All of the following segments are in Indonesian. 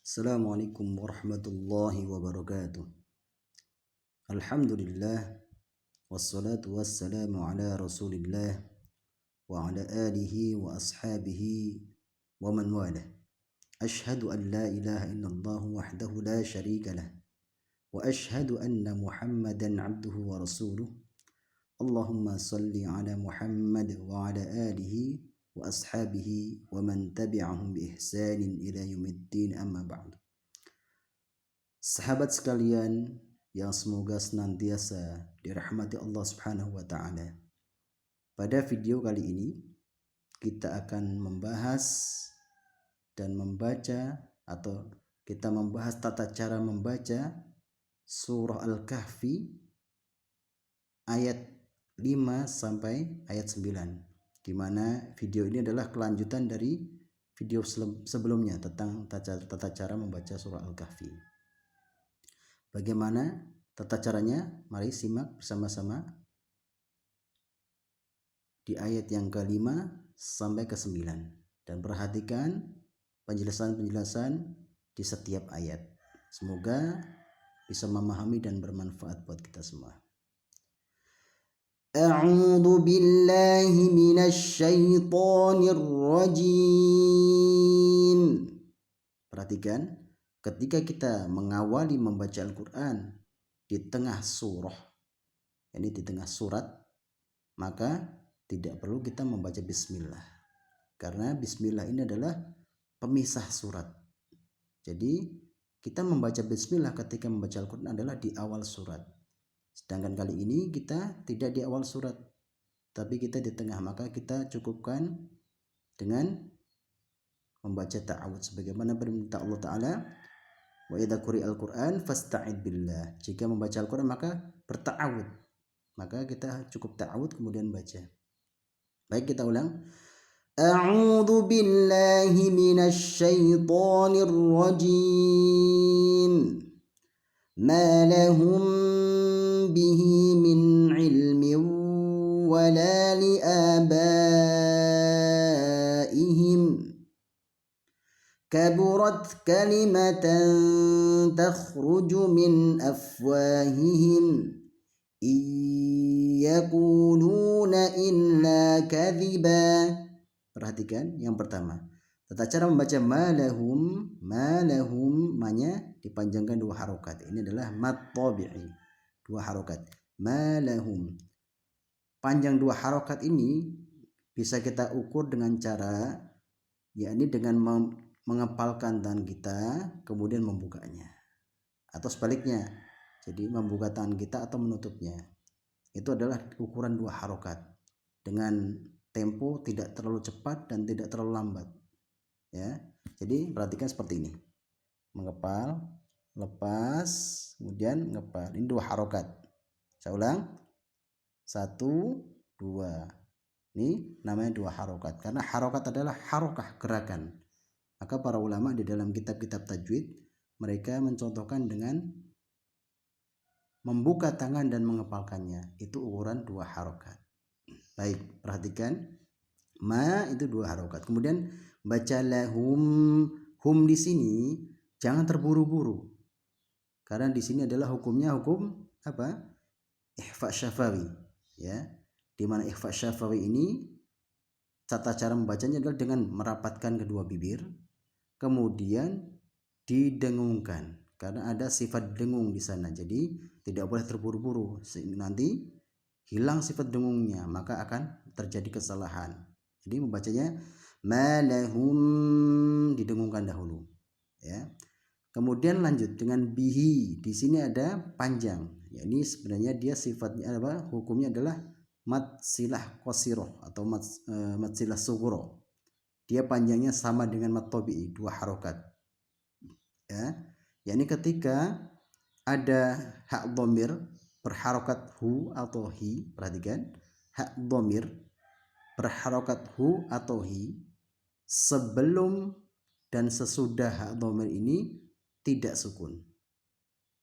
Assalamualaikum warahmatullahi wabarakatuh. Alhamdulillah wassalatu wassalamu ala Rasulillah wa ala alihi wa ashabihi wa man walah. Ashhadu an la ilaha illallah wahdahu la syarika lah wa ashhadu anna Muhammadan abduhu wa rasuluh. Allahumma salli ala Muhammad wa ala alihi wa ashabihi wa man tabi'ahum bi ihsanin ila yaumiddin, amma ba'du. Sahabat sekalian yang semoga senantiasa dirahmati Allah Subhanahu wa taala. Pada video kali ini kita akan membahas dan membaca, atau kita membahas tata cara membaca surah Al-Kahfi ayat 5 sampai ayat 9. Di mana video ini adalah kelanjutan dari video sebelumnya tentang tata cara membaca surah Al-Kahfi. Bagaimana tata caranya? Mari simak bersama-sama di ayat yang ke-5 sampai ke-9 dan perhatikan penjelasan-penjelasan di setiap ayat. Semoga bisa memahami dan bermanfaat buat kita semua. A'udzu billahi minasy syaithanir rajim. Perhatikan, ketika kita mengawali membaca Al-Quran di tengah surah, ini di tengah surat, maka tidak perlu kita membaca bismillah, karena bismillah ini adalah pemisah surat. Jadi kita membaca bismillah ketika membaca Al-Quran adalah di awal surat. Sedangkan kali ini kita tidak di awal surat, tapi kita di tengah, maka kita cukupkan dengan membaca ta'awudz sebagaimana perintah Allah Ta'ala, wa idza quri'al Qur'an fasta'id billah. Jika membaca Al-Quran maka berta'awud, maka kita cukup ta'awud kemudian baca. Baik, kita ulang. A'udzu billahi minasy syaithanir rajim. Ma lahum bihi min ilmin wala li abaihim kaburat kalimatan takhruju min afwahihim iyakuluna illa kadhiba. Perhatikan yang pertama, tata cara membaca malahum. Malahum manya dipanjangkan 2 harokat. Ini adalah mad tabi'i, 2 harokat. Malahum, panjang 2 harokat ini bisa kita ukur dengan cara, yakni dengan mengepalkan tangan kita kemudian membukanya, atau sebaliknya, jadi membuka tangan kita atau menutupnya. Itu adalah ukuran 2 harokat dengan tempo tidak terlalu cepat dan tidak terlalu lambat, ya. Jadi perhatikan seperti ini, mengepal, lepas, kemudian ngepal. Ini 2 harokat. Saya ulang, 1, 2. Ini namanya 2 harokat, karena harokat adalah harokah, gerakan. Maka para ulama di dalam kitab-kitab tajwid mereka mencontohkan dengan membuka tangan dan mengepalkannya, itu ukuran 2 harokat. Baik, perhatikan, ma itu 2 harokat. Kemudian baca lahum. Hum di sini jangan terburu-buru, karena di sini adalah hukumnya hukum apa? Ikhfa syafawi, ya. Di mana ikhfa syafawi ini tata cara membacanya adalah dengan merapatkan kedua bibir, kemudian didengungkan, karena ada sifat dengung di sana. Jadi tidak boleh terburu-buru sehingga nanti hilang sifat dengungnya, maka akan terjadi kesalahan. Jadi membacanya malahum, didengungkan dahulu, ya. Kemudian lanjut dengan bihi. Di sini ada panjang. Ya, ini sebenarnya dia sifatnya apa? Hukumnya adalah mad silah qasiroh atau mad silah sugro. Dia panjangnya sama dengan mad tabi'i, 2 harokat. Ya, yakni ketika ada hak dhamir berharokat hu atau hi. Perhatikan, hak dhamir berharokat hu atau hi, sebelum dan sesudah hak dhamir ini tidak sukun.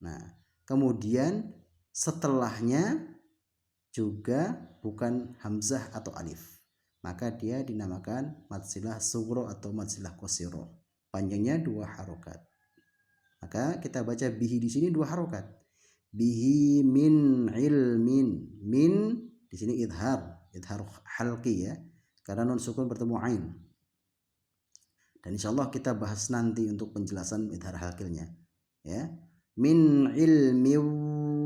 Nah, kemudian setelahnya juga bukan hamzah atau alif, maka dia dinamakan mad silah sugro atau mad silah qasiro. Panjangnya 2 harokat. Maka kita baca bihi di sini 2 harokat. Bihi min ilmin. Min di sini idhar halqi ya. Karena nun sukun bertemu ain. Dan insyaallah kita bahas nanti untuk penjelasan idhar halqilnya. Ya. Min ilmi,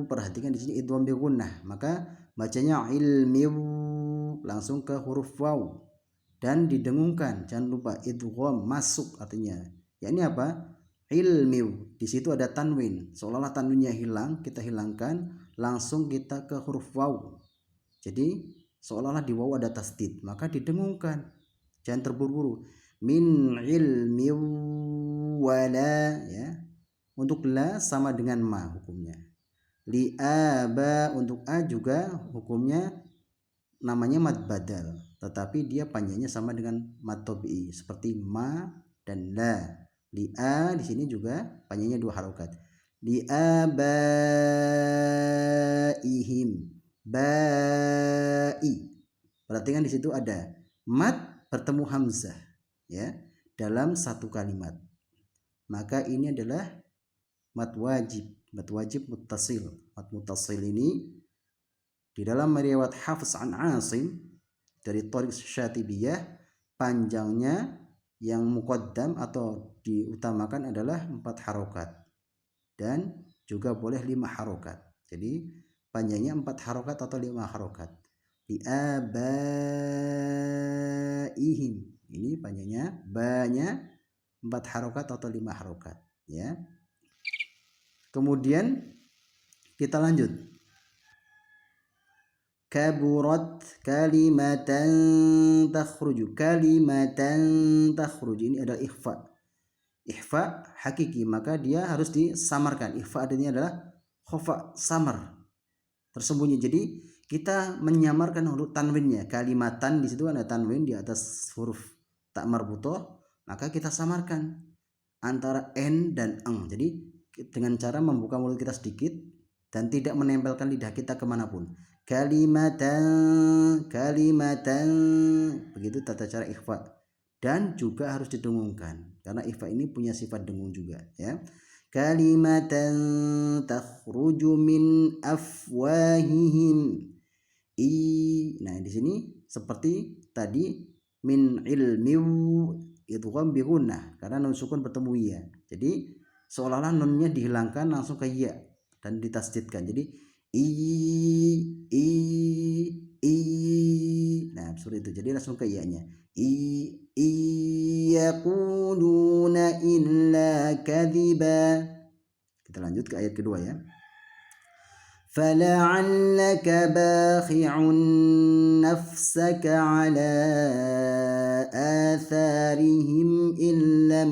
perhatikan di sini idgham bi gunnah, maka bacanya ilmi langsung ke huruf waw dan didengungkan. Jangan lupa idgham masuk artinya. Ya ini apa? Ilmi. Di situ ada tanwin. Seolah-olah tanwinnya hilang, kita hilangkan, langsung kita ke huruf waw. Jadi seolah-olah di waw ada tasdid, maka didengungkan. Jangan terburu-buru. Min ilmi wala ya. Untuk la sama dengan ma hukumnya. Li aba untuk a juga hukumnya namanya mad badal, tetapi dia panjangnya sama dengan mad tabi'i seperti ma dan la. Li a di sini juga panjangnya 2 harokat. Li abaihim ba'i. Perhatikan di situ ada mad bertemu hamzah ya dalam satu kalimat. Maka ini adalah mad wajib muttasil. Mad muttasil ini di dalam riwayat Hafiz an Asim dari Thariq Syatibiyah, panjangnya yang muqaddam atau diutamakan adalah 4 harokat dan juga boleh 5 harokat. Jadi panjangnya 4 harokat atau 5 harokat. Li abaihim, ini panjangnya banyak 4 harokat atau 5 harokat ya. Kemudian kita lanjut. Kaburat kalimatan takhruju. Kalimatan takhruju ini adalah ikhfa. Ikhfa hakiki, maka dia harus disamarkan. Ikhfa artinya adalah khofa, samar, tersembunyi. Jadi kita menyamarkan huruf tanwinnya. Kalimatan di situ ada tanwin di atas huruf tak marbutoh, maka kita samarkan antara n dan eng. Jadi dengan cara membuka mulut kita sedikit dan tidak menempelkan lidah kita kemanapun. Kalimatan, begitu tata cara ikhfa. Dan juga harus didengungkan karena ikhfa ini punya sifat dengung juga ya. Kalimatan takhruju min afwahihim. Nah di sini seperti tadi min ilmi idgham bi gunnah karena nun sukun bertemu ya. Jadi seolah-olah nunnya dihilangkan langsung ke ya dan ditasdidkan. Jadi nah seperti itu. Jadi langsung ke ya-nya. Yaquluna illa kadhiba. Kita lanjut ke ayat kedua ya. Fala'allaka bakhi'un nafsaka ala atharihim illam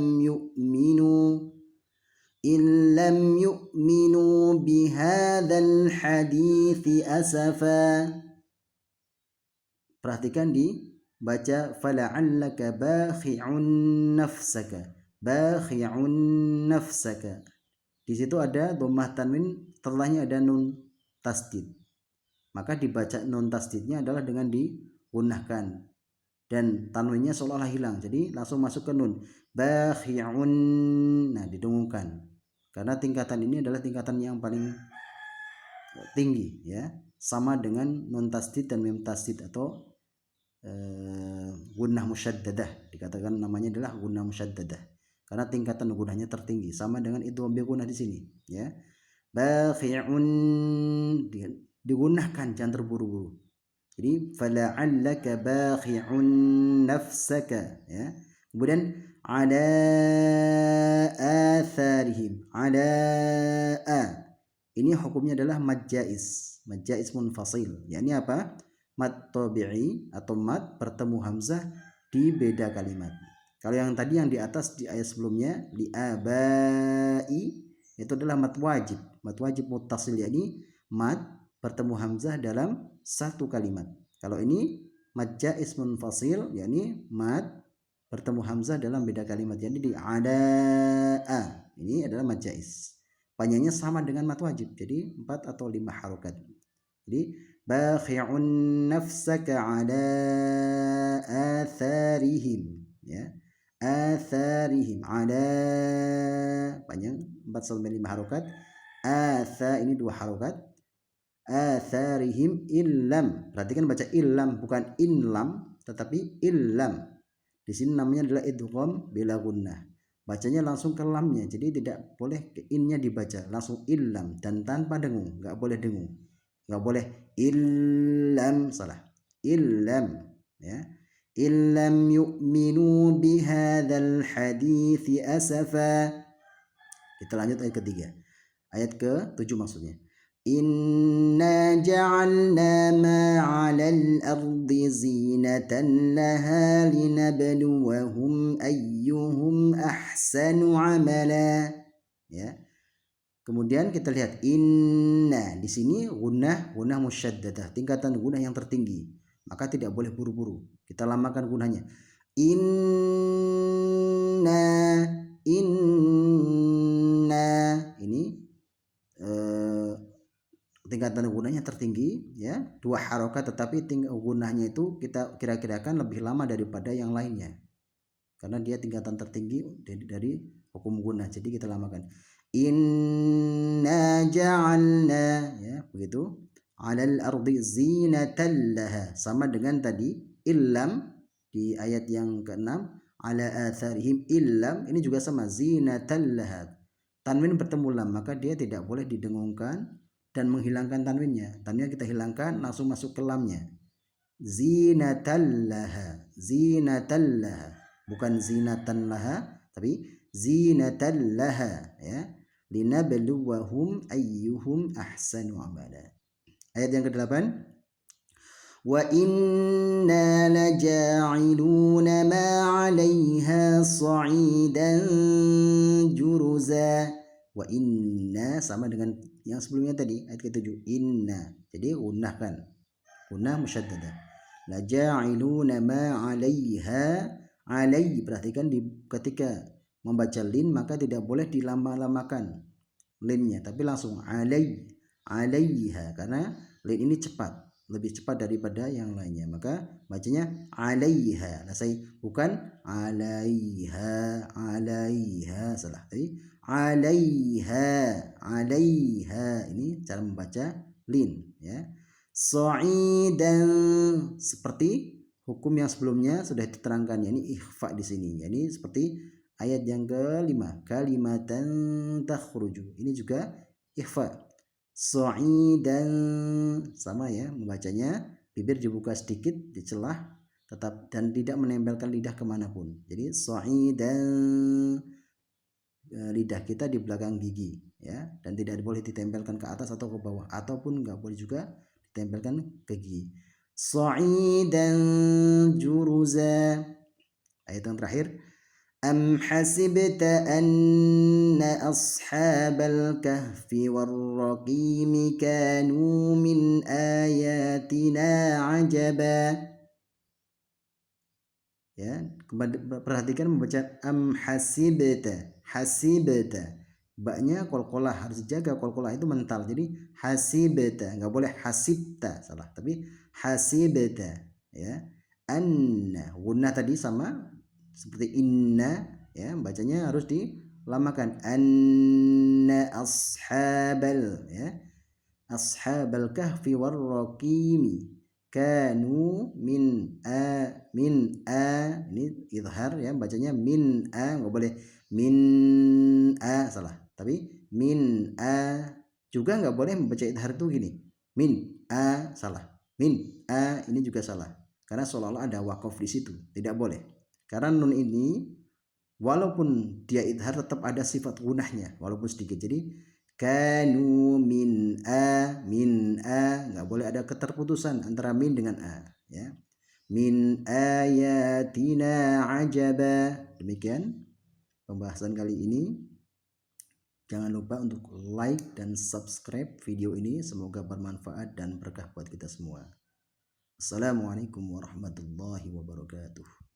yu'minu bihadzal hadithi asafa. Perhatikan dibaca fala'allaka bakhi'un nafsaka. Bakhi'un nafsaka. Di situ ada dhammah tanwin, setelahnya ada nun tasdid. Maka dibaca nun tasdidnya adalah dengan digunahkan dan tanwinnya seolah-olah hilang. Jadi langsung masuk ke nun. Bakhi'un. Nah, didengungkan. Karena tingkatan ini adalah tingkatan yang paling tinggi ya. Sama dengan nun tasdid dan mim tasdid atau gunnah musyaddadah. Dikatakan namanya adalah gunnah musyaddadah. Karena tingkatan gunahnya tertinggi, sama dengan idgham bi gunnah di sini ya. Bakhi'un digunahkan, jangan terburu-buru. Jadi fala'allaka bakhi'un nafsaka ya. Kemudian ala atharihim. Ala ini hukumnya adalah mad jaiz munfasil. Yani apa? Mad tabi'i atau mad bertemu hamzah di beda kalimat. Kalau yang tadi yang di atas di ayat sebelumnya li abai itu adalah mad wajib muttasil, yakni mad bertemu hamzah dalam satu kalimat. Kalau ini mad jaiz munfasil, yakni mad bertemu hamzah dalam beda kalimat. Jadi di adaa ini adalah mad jaiz. Panjangnya sama dengan mad wajib, jadi 4 atau 5 harokat. Jadi bakhi'un nafsaka ala atharihim ya. Atharihim ala, panjang 4-5 harokat. Atha ini 2 harokat. Atharihim illam. Perhatikan baca illam bukan inlam tetapi illam. Di sini namanya adalah idgham bila gunnah. Bacanya langsung ke lamnya. Jadi tidak boleh ke innya dibaca, langsung illam dan tanpa dengung, enggak boleh dengung. Enggak boleh illam, salah. Illam ya. Illam yu'minu bihadzal hadithi asafa. Kita lanjut ayat ketiga. Ayat ke-7 maksudnya. Inna ja'alna ma 'alal ardi zinatan laha linabluwahum ayyuhum ahsanu 'amala. Ya. Kemudian kita lihat inna di sini gunnah musyaddadah, tingkatan gunnah yang tertinggi. Maka tidak boleh buru-buru. Kita lamakan gunnahnya. Inna ini tingkatan gunanya tertinggi ya, 2 harokat, tetapi gunanya itu kita kira-kirakan lebih lama daripada yang lainnya karena dia tingkatan tertinggi dari hukum guna. Jadi kita lamakan inna ja'alna ya, begitu. 'Alal ardi zinatan laha, sama dengan tadi illam di ayat yang ke-6, 'ala atharihim illam, ini juga sama zinatan laha. Tanwin bertemu lam, maka dia tidak boleh didengungkan dan menghilangkan tanwinnya. Tanwinnya kita hilangkan, langsung masuk ke lamnya. Zinatan laha, bukan zinatan laha, tapi zinatan laha ya. Linabluwahum ayyuhum ahsanu amala. Ayat yang ke-8. Wa inna laja'iluna ma 'alaiha sa'idan juruza. Wa inna sama dengan yang sebelumnya tadi ayat ke-7 inna. Jadi gunnahkan, gunnah musyaddadah. La ja'iluna ma 'alaiha, 'alai, perhatikan ketika membaca lin maka tidak boleh dilama-lamakan linnya, tapi langsung 'alaiha karena lin ini cepat, lebih cepat daripada yang lainnya, maka bacanya 'alaiha. Nah, saya bukan 'alaiha, salah. Tadi 'alaiha, ini cara membaca lin ya. Sa'idan, seperti hukum yang sebelumnya sudah diterangkan, yakni ikhfa di sini. Yani seperti ayat yang ke-5, kalimatan takhruju. Ini juga ikhfa. Sa'idan sama ya membacanya, bibir dibuka sedikit, dicelah tetap dan tidak menempelkan lidah kemanapun. Jadi sa'idan, lidah kita di belakang gigi ya, dan tidak boleh ditempelkan ke atas atau ke bawah, ataupun nggak boleh juga ditempelkan ke gigi. Sa'idan juruza. Ayat yang terakhir, am hasibta anna ashabal kahfi warraqim kanu min ayatina ajaba. Ya, perhatikan membaca am hasibta. Baknya qalqalah, harus dijaga, qalqalah itu mental. Jadi hasibta, enggak boleh hasibta, salah, tapi hasibta ya. Anna gunnah tadi sama seperti inna ya, bacanya harus dilamakan. Anna ashabal ya, ashabal kahfi warraqimi kanu min a, ini izhar ya, bacanya min a, enggak boleh min a, salah, tapi min a. Juga enggak boleh membaca izhar itu gini, min a, salah, min a, ini juga salah karena seolah-olah ada wakaf di situ, tidak boleh. Karena nun ini walaupun dia izhar tetap ada sifat gunahnya walaupun sedikit. Jadi kanu min a, enggak boleh ada keterputusan antara min dengan a ya. Min ayatina ajaba. Demikian pembahasan kali ini. Jangan lupa untuk like dan subscribe video ini, semoga bermanfaat dan berkah buat kita semua. Assalamualaikum warahmatullahi wabarakatuh.